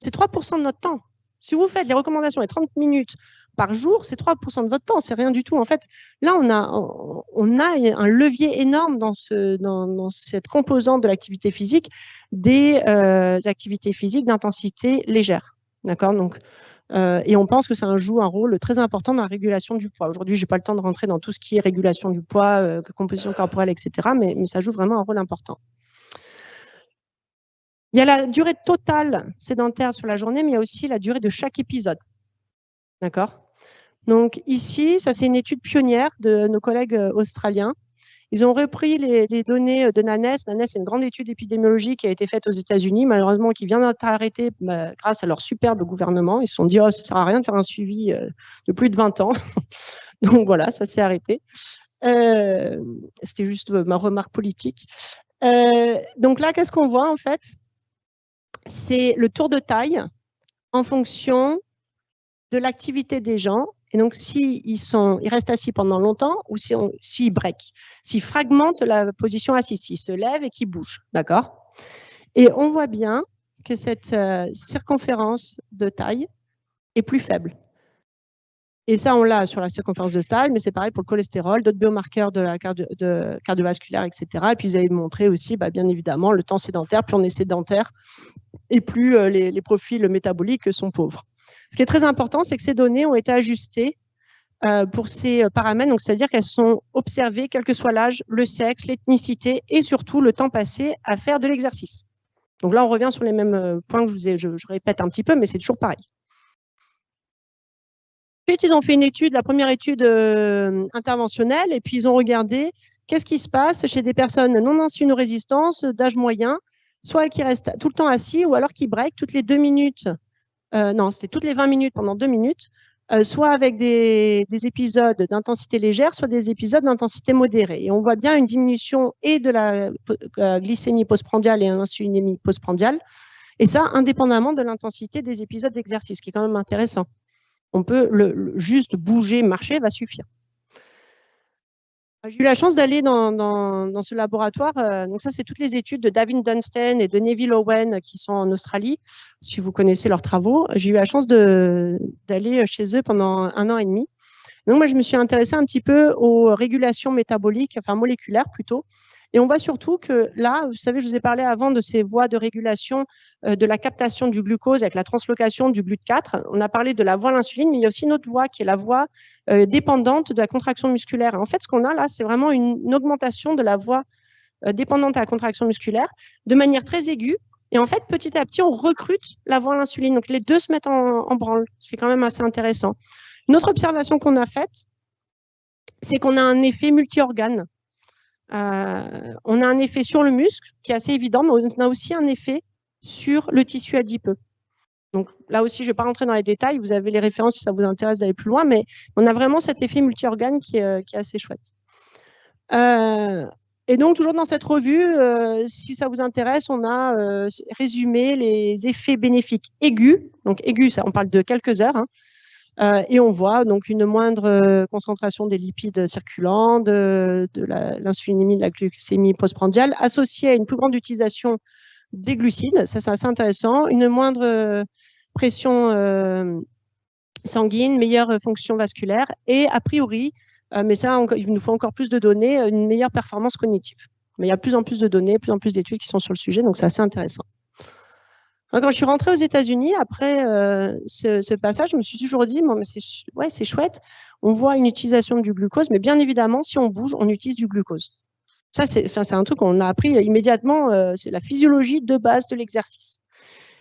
c'est 3% de notre temps. Si vous faites les recommandations les 30 minutes par jour, c'est 3% de votre temps, c'est rien du tout. En fait, là, on a un levier énorme dans cette composante de l'activité physique, des activités physiques d'intensité légère. D'accord ? Donc, Et on pense que ça joue un rôle très important dans la régulation du poids. Aujourd'hui, je n'ai pas le temps de rentrer dans tout ce qui est régulation du poids, composition corporelle, etc., mais ça joue vraiment un rôle important. Il y a la durée totale sédentaire sur la journée, mais il y a aussi la durée de chaque épisode. D'accord? Donc ici, ça c'est une étude pionnière de nos collègues australiens. Ils ont repris les données de NANES. NANES, c'est une grande étude épidémiologique qui a été faite aux États-Unis, malheureusement, qui vient d'être arrêtée grâce à leur superbe gouvernement. Ils se sont dit, oh, ça ne sert à rien de faire un suivi de plus de 20 ans. Donc voilà, ça s'est arrêté. C'était juste ma remarque politique. Donc là, qu'est-ce qu'on voit en fait? C'est le tour de taille en fonction de l'activité des gens. Et donc, s'ils restent assis pendant longtemps ou s'ils break, s'ils fragmentent la position assise, s'ils se lèvent et qu'ils bougent, d'accord? Et on voit bien que cette circonférence de taille est plus faible. Et ça, on l'a sur la circonférence de taille, mais c'est pareil pour le cholestérol, d'autres biomarqueurs de cardiovasculaire, etc. Et puis, ils avaient montré aussi, bien évidemment, le temps sédentaire. Plus on est sédentaire et plus les profils métaboliques sont pauvres. Ce qui est très important, c'est que ces données ont été ajustées pour ces paramètres, c'est-à-dire qu'elles sont observées, quel que soit l'âge, le sexe, l'ethnicité et surtout le temps passé à faire de l'exercice. Donc là, on revient sur les mêmes points que je répète un petit peu, mais c'est toujours pareil. Ensuite, ils ont fait une étude, la première étude interventionnelle, et puis ils ont regardé qu'est-ce qui se passe chez des personnes non insulino-résistantes, d'âge moyen, soit qui restent tout le temps assis, ou alors qui break toutes les 2 minutes. Non, c'était toutes les 20 minutes pendant 2 minutes, soit avec des épisodes d'intensité légère, soit des épisodes d'intensité modérée. Et on voit bien une diminution et de la glycémie postprandiale et l'insulinémie postprandiale, et ça, indépendamment de l'intensité des épisodes d'exercice, qui est quand même intéressant. On peut juste bouger, marcher, va suffire. J'ai eu la chance d'aller dans ce laboratoire. Donc ça, c'est toutes les études de David Dunstan et de Neville Owen qui sont en Australie, si vous connaissez leurs travaux. J'ai eu la chance d'aller chez eux pendant 1 an et demi. Donc moi, je me suis intéressée un petit peu aux régulations métaboliques, enfin moléculaires plutôt. Et on voit surtout que là, vous savez, je vous ai parlé avant de ces voies de régulation de la captation du glucose avec la translocation du GLUT4. On a parlé de la voie à l'insuline, mais il y a aussi une autre voie qui est la voie dépendante de la contraction musculaire. En fait, ce qu'on a là, c'est vraiment une augmentation de la voie dépendante à la contraction musculaire de manière très aiguë. Et en fait, petit à petit, on recrute la voie à l'insuline. Donc, les deux se mettent en branle, ce qui est quand même assez intéressant. Une autre observation qu'on a faite, c'est qu'on a un effet multi-organe. On a un effet sur le muscle qui est assez évident, mais on a aussi un effet sur le tissu adipeux. Donc là aussi, je ne vais pas rentrer dans les détails, vous avez les références si ça vous intéresse d'aller plus loin, mais on a vraiment cet effet multi-organe qui est assez chouette. Et donc, toujours dans cette revue, si ça vous intéresse, on a résumé les effets bénéfiques aigus. Donc aigus, on parle de quelques heures, hein. Et on voit donc une moindre concentration des lipides circulants, de l'insulinémie, de la glycémie postprandiale, associée à une plus grande utilisation des glucides. Ça, c'est assez intéressant. Une moindre pression sanguine, meilleure fonction vasculaire et a priori, mais ça, il nous faut encore plus de données, une meilleure performance cognitive. Mais il y a de plus en plus de données, de plus en plus d'études qui sont sur le sujet, donc c'est assez intéressant. Quand je suis rentrée aux États-Unis, après ce passage, je me suis toujours dit, bon, mais c'est chouette, on voit une utilisation du glucose, mais bien évidemment, si on bouge, on utilise du glucose. Ça, c'est un truc qu'on a appris immédiatement, c'est la physiologie de base de l'exercice.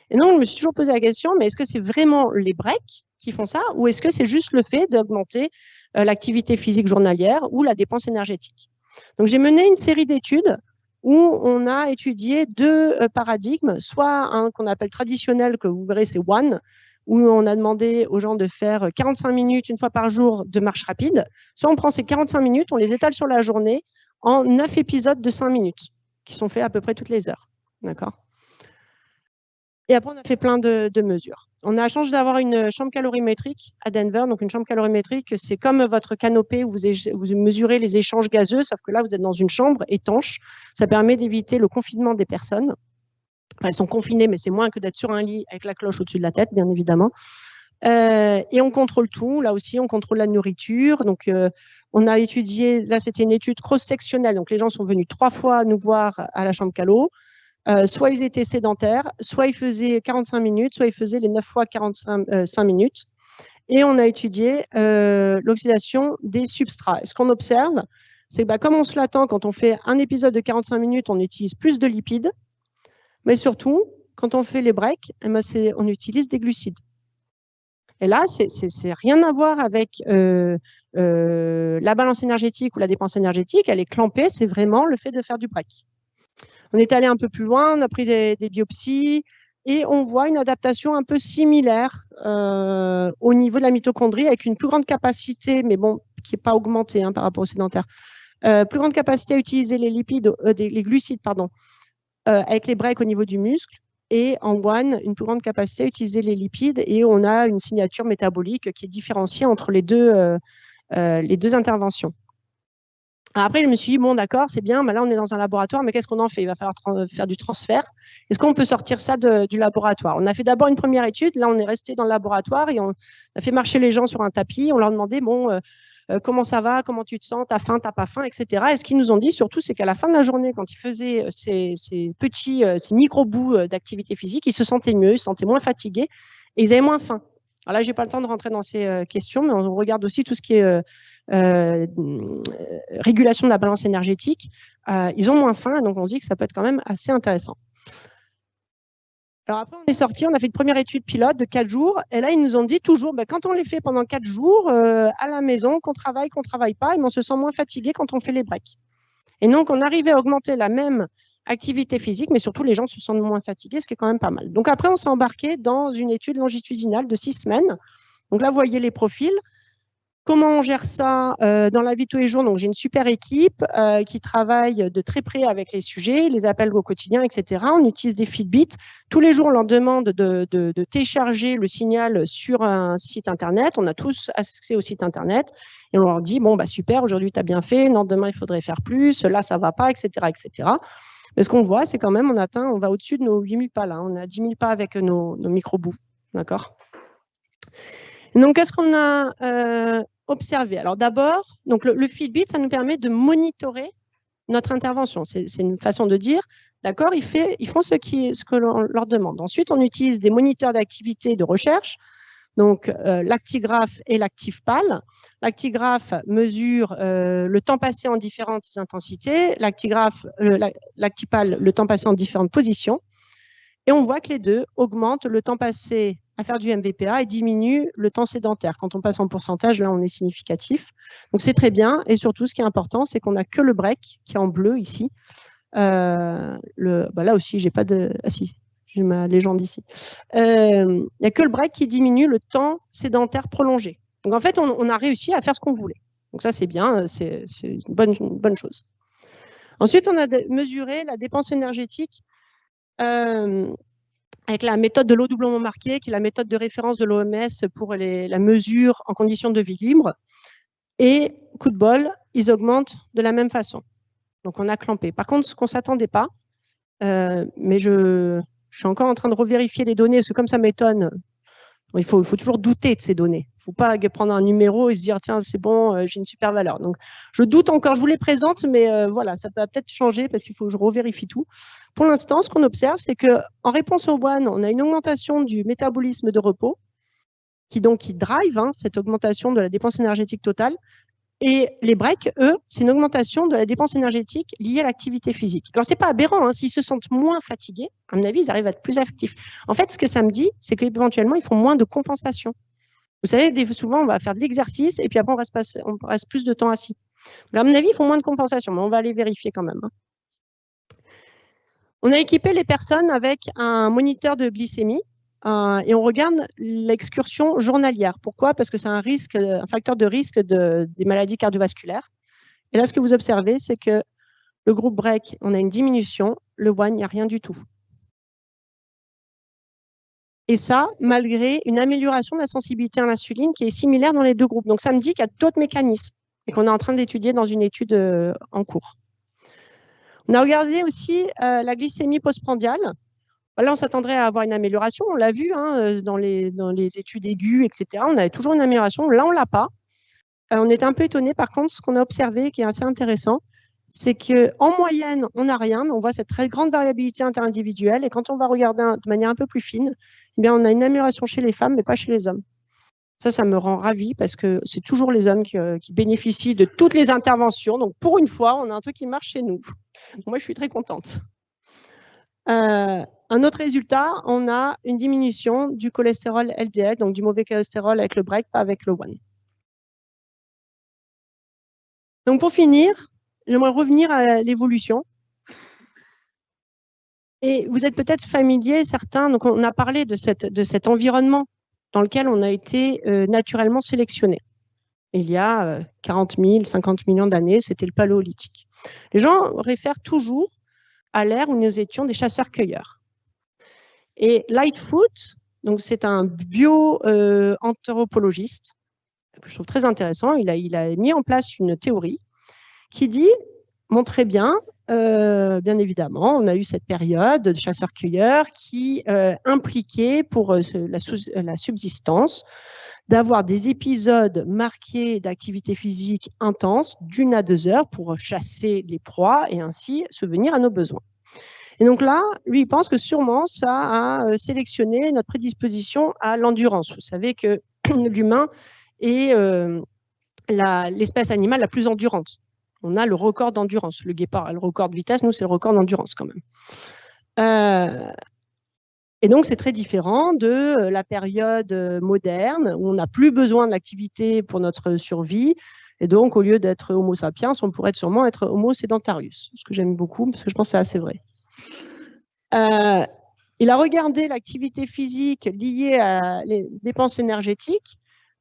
Et donc, je me suis toujours posé la question, mais est-ce que c'est vraiment les breaks qui font ça, ou est-ce que c'est juste le fait d'augmenter l'activité physique journalière ou la dépense énergétique? Donc, j'ai mené une série d'études où on a étudié 2 paradigmes, soit un qu'on appelle traditionnel, que vous verrez, c'est ONE, où on a demandé aux gens de faire 45 minutes une fois par jour de marche rapide, soit on prend ces 45 minutes, on les étale sur la journée en 9 épisodes de 5 minutes, qui sont faits à peu près toutes les heures. D'accord ? Et après, on a fait plein de mesures. On a la chance d'avoir une chambre calorimétrique à Denver. Donc, une chambre calorimétrique, c'est comme votre canopée où vous mesurez les échanges gazeux, sauf que là, vous êtes dans une chambre étanche. Ça permet d'éviter le confinement des personnes. Enfin, elles sont confinées, mais c'est moins que d'être sur un lit avec la cloche au-dessus de la tête, bien évidemment. Et on contrôle tout. Là aussi, on contrôle la nourriture. Donc, on a étudié, là, c'était une étude cross-sectionnelle. Donc, les gens sont venus 3 fois nous voir à la chambre calo. soit ils étaient sédentaires, soit ils faisaient 45 minutes, soit ils faisaient les 9 fois 45 minutes. Et on a étudié l'oxydation des substrats. Et ce qu'on observe, c'est que comme on se l'attend, quand on fait un épisode de 45 minutes, on utilise plus de lipides, mais surtout, quand on fait les breaks, on utilise des glucides. Et là, c'est rien à voir avec la balance énergétique ou la dépense énergétique. Elle est clampée, c'est vraiment le fait de faire du break. On est allé un peu plus loin, on a pris des biopsies et on voit une adaptation un peu similaire au niveau de la mitochondrie avec une plus grande capacité, mais bon, qui n'est pas augmentée par rapport au sédentaire. Plus grande capacité à utiliser les lipides, les glucides, pardon, avec les breaks au niveau du muscle. Et en one, une plus grande capacité à utiliser les lipides et on a une signature métabolique qui est différenciée entre les deux interventions. Alors après, je me suis dit, bon, d'accord, c'est bien, mais là, on est dans un laboratoire, mais qu'est-ce qu'on en fait? Il va falloir faire du transfert. Est-ce qu'on peut sortir ça du laboratoire? On a fait d'abord une première étude. Là, on est resté dans le laboratoire et on a fait marcher les gens sur un tapis. On leur demandait, bon, comment ça va? Comment tu te sens? T'as faim? T'as pas faim? Etc. Et ce qu'ils nous ont dit, surtout, c'est qu'à la fin de la journée, quand ils faisaient ces micro-bouts d'activité physique, ils se sentaient mieux, ils se sentaient moins fatigués et ils avaient moins faim. Alors là, je n'ai pas le temps de rentrer dans ces questions, mais on regarde aussi tout ce qui est régulation de la balance énergétique. Ils ont moins faim, donc on se dit que ça peut être quand même assez intéressant. Alors après, on est sorti, on a fait une première étude pilote de 4 jours, et là, ils nous ont dit toujours, quand on les fait pendant 4 jours, à la maison, qu'on travaille pas, on se sent moins fatigué quand on fait les breaks. Et donc, on arrivait à augmenter la même activité physique, mais surtout, les gens se sentent moins fatigués, ce qui est quand même pas mal. Donc après, on s'est embarqué dans une étude longitudinale de 6 semaines. Donc là, vous voyez les profils. Comment on gère ça dans la vie de tous les jours? Donc, j'ai une super équipe qui travaille de très près avec les sujets, les appels au quotidien, etc. On utilise des Fitbit. Tous les jours, on leur demande de télécharger le signal sur un site Internet. On a tous accès au site Internet. Et on leur dit, bon, super, aujourd'hui, tu as bien fait. Non, demain, il faudrait faire plus. Là, ça ne va pas, etc., etc. Mais ce qu'on voit, c'est quand même, on va au-dessus de nos 8000 pas là. On a 10 000 pas avec nos micro-bouts. D'accord? Donc, qu'est-ce qu'on a observé? Alors, d'abord, le Fitbit, ça nous permet de monitorer notre intervention. C'est une façon de dire, d'accord, ils font ce que l'on leur demande. Ensuite, on utilise des moniteurs d'activité de recherche, donc l'actigraphe et l'active-PAL. L'actigraphe mesure le temps passé en différentes intensités, l'active-PAL le temps passé en différentes positions. Et on voit que les deux augmentent le temps passé à faire du MVPA et diminuent le temps sédentaire. Quand on passe en pourcentage, là, on est significatif. Donc, c'est très bien. Et surtout, ce qui est important, c'est qu'on n'a que le break qui est en bleu ici. Là aussi, j'ai pas de... Ah si, j'ai ma légende ici. Il n'y a que le break qui diminue le temps sédentaire prolongé. Donc, en fait, on a réussi à faire ce qu'on voulait. Donc, ça, c'est bien. C'est une bonne chose. Ensuite, on a mesuré la dépense énergétique avec la méthode de l'eau doublement marquée, qui est la méthode de référence de l'OMS pour la mesure en conditions de vie libre. Et coup de bol, ils augmentent de la même façon. Donc, on a clampé. Par contre, ce qu'on ne s'attendait pas, mais je suis encore en train de revérifier les données, parce que comme ça m'étonne, il faut toujours douter de ces données. Il ne faut pas prendre un numéro et se dire, tiens, c'est bon, j'ai une super valeur. Donc, je doute encore, je vous les présente, mais voilà, ça peut peut-être changer parce qu'il faut que je revérifie tout. Pour l'instant, ce qu'on observe, c'est qu'en réponse au one, on a une augmentation du métabolisme de repos qui drive cette augmentation de la dépense énergétique totale. Et les breaks, eux, c'est une augmentation de la dépense énergétique liée à l'activité physique. Alors, ce n'est pas aberrant. S'ils se sentent moins fatigués, à mon avis, ils arrivent à être plus actifs. En fait, ce que ça me dit, c'est qu'éventuellement, ils font moins de compensation. Vous savez, souvent, on va faire de l'exercice et puis après, on reste plus de temps assis. Donc, à mon avis, ils font moins de compensation, mais on va aller vérifier quand même. On a équipé les personnes avec un moniteur de glycémie et on regarde l'excursion journalière. Pourquoi? Parce que c'est un facteur de risque des maladies cardiovasculaires. Et là, ce que vous observez, c'est que le groupe break, on a une diminution. Le one, il n'y a rien du tout. Et ça, malgré une amélioration de la sensibilité à l'insuline qui est similaire dans les deux groupes. Donc, ça me dit qu'il y a d'autres mécanismes et qu'on est en train d'étudier dans une étude en cours. On a regardé aussi la glycémie postprandiale. Là, on s'attendrait à avoir une amélioration. On l'a vu dans les études aiguës, etc. On avait toujours une amélioration. Là, on ne l'a pas. On est un peu étonné. Par contre, ce qu'on a observé, qui est assez intéressant, c'est qu'en moyenne, on n'a rien, mais on voit cette très grande variabilité interindividuelle. Et quand on va regarder de manière un peu plus fine, eh bien, on a une amélioration chez les femmes, mais pas chez les hommes. Ça me rend ravie parce que c'est toujours les hommes qui bénéficient de toutes les interventions. Donc, pour une fois, on a un truc qui marche chez nous. Moi, je suis très contente. Un autre résultat, on a une diminution du cholestérol LDL, donc du mauvais cholestérol avec le break, pas avec le one. Donc, pour finir, j'aimerais revenir à l'évolution. Et vous êtes peut-être familiers, certains, donc on a parlé de cet environnement dans lequel on a été naturellement sélectionné. Il y a 40 000, 50 millions d'années, c'était le paléolithique. Les gens réfèrent toujours à l'ère où nous étions des chasseurs-cueilleurs. Et Lightfoot, donc c'est un bio-anthropologiste, que je trouve très intéressant, il a mis en place une théorie qui dit, montrez bien, bien évidemment, on a eu cette période de chasseurs-cueilleurs qui impliquait pour la subsistance d'avoir des épisodes marqués d'activité physique intense d'1 à 2 heures pour chasser les proies et ainsi subvenir à nos besoins. Et donc là, lui, il pense que sûrement ça a sélectionné notre prédisposition à l'endurance. Vous savez que l'humain est l'espèce animale la plus endurante. On a le record d'endurance. Le guépard a le record de vitesse, nous, c'est le record d'endurance quand même. Et donc, c'est très différent de la période moderne où on n'a plus besoin de l'activité pour notre survie. Et donc, au lieu d'être Homo sapiens, on pourrait sûrement être Homo sedentarius, ce que j'aime beaucoup parce que je pense que c'est assez vrai. Il a regardé l'activité physique liée à les dépenses énergétiques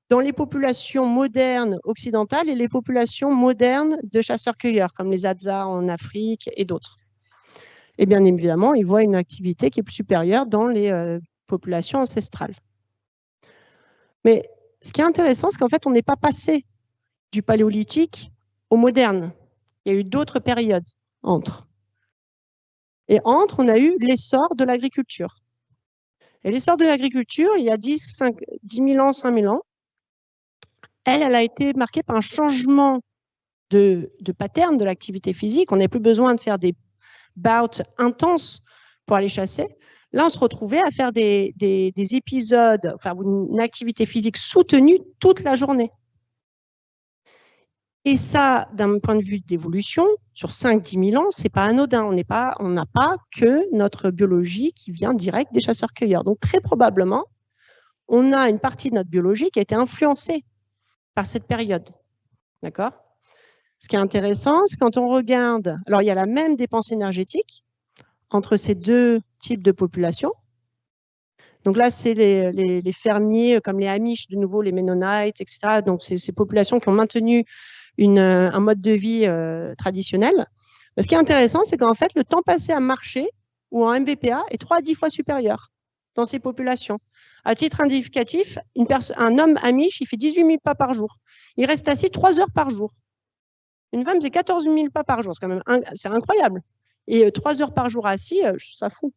dans les populations modernes occidentales et les populations modernes de chasseurs-cueilleurs, comme les Hadza en Afrique et d'autres. Et bien évidemment, il voit une activité qui est supérieure dans les populations ancestrales. Mais ce qui est intéressant, c'est qu'en fait, on n'est pas passé du paléolithique au moderne. Il y a eu d'autres périodes entre. Et entre, on a eu l'essor de l'agriculture. Et l'essor de l'agriculture, il y a 10 000 ans, 5 000 ans, elle a été marquée par un changement de pattern de l'activité physique. On n'a plus besoin de faire des bouts intenses pour aller chasser. Là, on se retrouvait à faire des épisodes, enfin une activité physique soutenue toute la journée. Et ça, d'un point de vue d'évolution, sur 5-10 000 ans, ce n'est pas anodin. On n'a pas que notre biologie qui vient direct des chasseurs-cueilleurs. Donc, très probablement, on a une partie de notre biologie qui a été influencée par cette période. D'accord ? Ce qui est intéressant, c'est quand on regarde, alors il y a la même dépense énergétique entre ces deux types de populations. Donc là, c'est les fermiers comme les Amish, de nouveau les Mennonites, etc. Donc, c'est ces populations qui ont maintenu un mode de vie traditionnel. Mais ce qui est intéressant, c'est qu'en fait, le temps passé à marcher ou en MVPA est 3 à 10 fois supérieur dans ces populations. À titre indicatif, un homme Amish, il fait 18 000 pas par jour. Il reste assis 3 heures par jour. Une femme, c'est 14 000 pas par jour. C'est incroyable. Et 3 heures par jour assis, ça fout.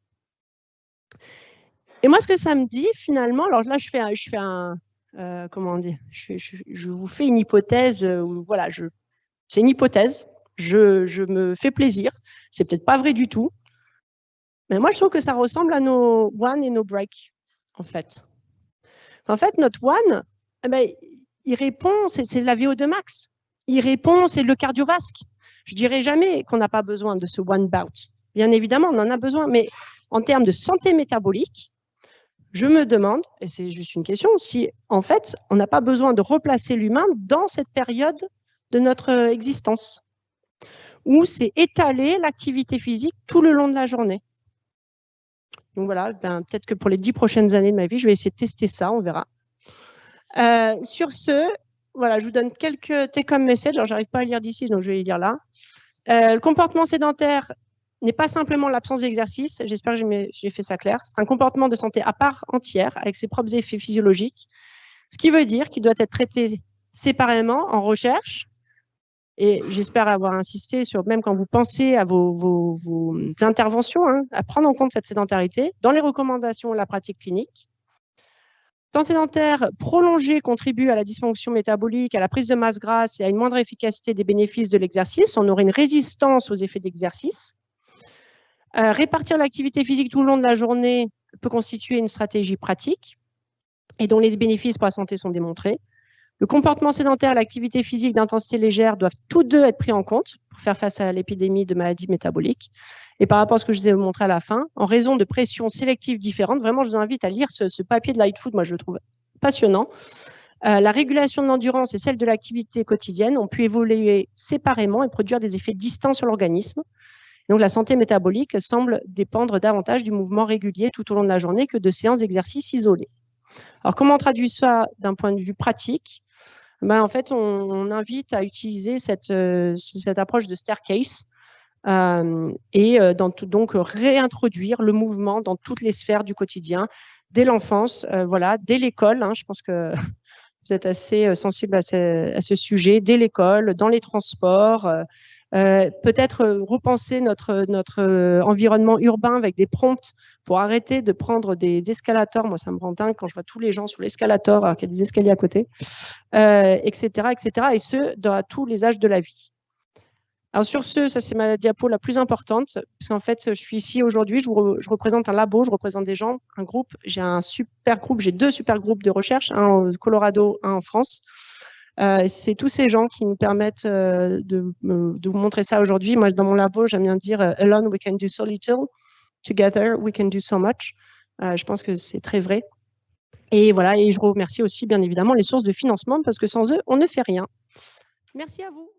Et moi, ce que ça me dit, finalement, alors là, je fais un comment dire, je vous fais une hypothèse, voilà, c'est une hypothèse, je me fais plaisir, c'est peut-être pas vrai du tout, mais moi, je trouve que ça ressemble à nos one et nos break, en fait. En fait, notre one, eh ben, il répond, c'est la VO2 max, il répond, c'est le cardiovasque. Je dirais jamais qu'on n'a pas besoin de ce one bout. Bien évidemment, on en a besoin, mais en termes de santé métabolique, je me demande, et c'est juste une question, si en fait, on n'a pas besoin de replacer l'humain dans cette période de notre existence, où c'est étaler l'activité physique tout le long de la journée. Donc voilà, peut-être que pour les 10 prochaines années de ma vie, je vais essayer de tester ça, on verra. Sur ce, voilà, je vous donne quelques take-home messages. Alors, j'arrive pas à lire d'ici, donc je vais les lire là. Le comportement sédentaire n'est pas simplement l'absence d'exercice, j'espère que j'ai fait ça clair, c'est un comportement de santé à part entière, avec ses propres effets physiologiques, ce qui veut dire qu'il doit être traité séparément en recherche, et j'espère avoir insisté sur, même quand vous pensez à vos interventions, à prendre en compte cette sédentarité dans les recommandations et la pratique clinique. Temps sédentaire prolongé contribue à la dysfonction métabolique, à la prise de masse grasse et à une moindre efficacité des bénéfices de l'exercice. On aurait une résistance aux effets d'exercice. Répartir l'activité physique tout le long de la journée peut constituer une stratégie pratique et dont les bénéfices pour la santé sont démontrés. Le comportement sédentaire et l'activité physique d'intensité légère doivent tous deux être pris en compte pour faire face à l'épidémie de maladies métaboliques. Et par rapport à ce que je vous ai montré à la fin, en raison de pressions sélectives différentes, vraiment, je vous invite à lire ce papier de Lightfoot, moi je le trouve passionnant. La régulation de l'endurance et celle de l'activité quotidienne ont pu évoluer séparément et produire des effets distincts sur l'organisme. Donc la santé métabolique semble dépendre davantage du mouvement régulier tout au long de la journée que de séances d'exercice isolées. Alors comment on traduit ça d'un point de vue pratique? En fait, on invite à utiliser cette approche de staircase donc réintroduire le mouvement dans toutes les sphères du quotidien, dès l'enfance, dès l'école. Je pense que vous êtes assez sensible à ce sujet, dès l'école, dans les transports. Peut-être repenser notre environnement urbain avec des prompts pour arrêter de prendre des escalators. Moi, ça me rend dingue quand je vois tous les gens sur l'escalator alors qu'il y a des escaliers à côté, etc., etc. Et ce, dans tous les âges de la vie. Alors sur ce, ça c'est ma diapo la plus importante, parce qu'en fait, je suis ici aujourd'hui, je représente un labo, je représente des gens, un groupe, j'ai deux super groupes de recherche, un au Colorado, un en France. C'est tous ces gens qui nous permettent de vous montrer ça aujourd'hui. Moi, dans mon labo, j'aime bien dire « Alone, we can do so little. Together, we can do so much ». Je pense que c'est très vrai. Et voilà, et je remercie aussi, bien évidemment, les sources de financement, parce que sans eux, on ne fait rien. Merci à vous.